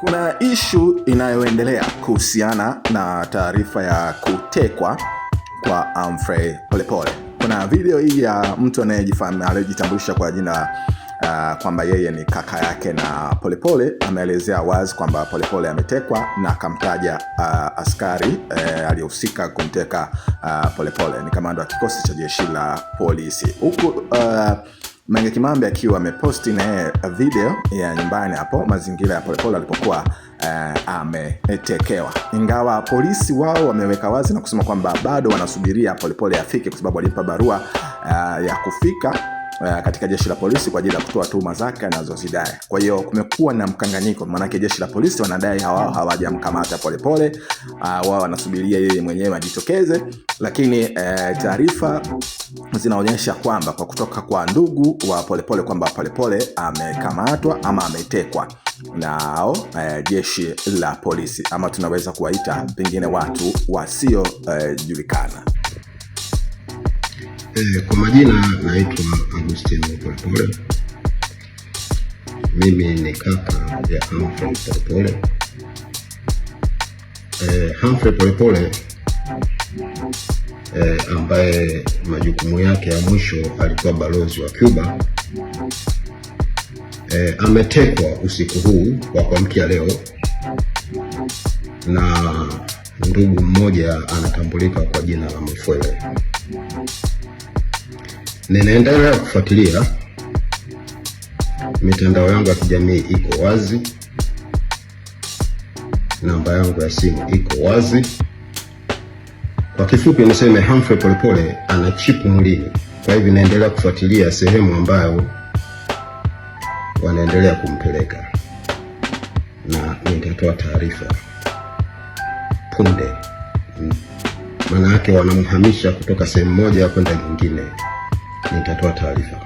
Kuna issue inayoendelea kuhusiana na taarifa ya kutekwa kwa Humphrey Polepole. Kuna video hii ya mtu anayejitambulisha kwa jina kwamba yeye ni kaka yake na Polepole. Ameelezea wazi kwamba Polepole ametekwa na akamtaja askari aliyehusika kumteka Polepole ni kamanda wa kikosi cha jeshi la polisi. Huku Mange Kimambi akiwa ameposti na video ya nyumbani hapo mazingira ya Polepole alipokuwa ametekewa. Ingawa polisi wao wameweka wazi na kusema kwamba bado wanasubiria Polepole afike kwa sababu alipa barua ya kufika katika jeshi la polisi kwa ajili ya kutoa tuhuma zake anazozidai. Kwa hiyo kumekuwa na mkanganyiko, maana jeshi la polisi wanadai hawajamkamata Polepole, wao wanasubiria yeye mwenyewe ajitokeze, lakini taarifa zinaonyesha kwamba kwa kutoka kwa ndugu wa Polepole kwamba Polepole amekamatwa ama ametekwa nao jeshi la polisi, ama tunaweza kuwaita pengine watu wasio julikana. Kwa majina naitwa Agustin Polepole. Mimi ni kaka ya Humphrey Polepole. Humphrey Polepole ambaye majukumu yake ya mwisho alikuwa balozi wa Cuba, ametekwa usiku huu wa kuamkia leo na ndugu mmoja anatambulika kwa jina la Mfwele. Ninaendelea kufuatilia, mitandao yangu ya kijamii iko wazi, namba yangu ya simu iko wazi. Kwa kifupi niseme Humphrey Polepole ana chipu mwilini. Kwa hivyo naendelea kufuatilia sehemu ambayo wanaendelea kumpeleka, na nitatoa taarifa punde. Maana yake wanamhamisha kutoka sehemu moja kwenda nyingine. Nitatoa taarifa.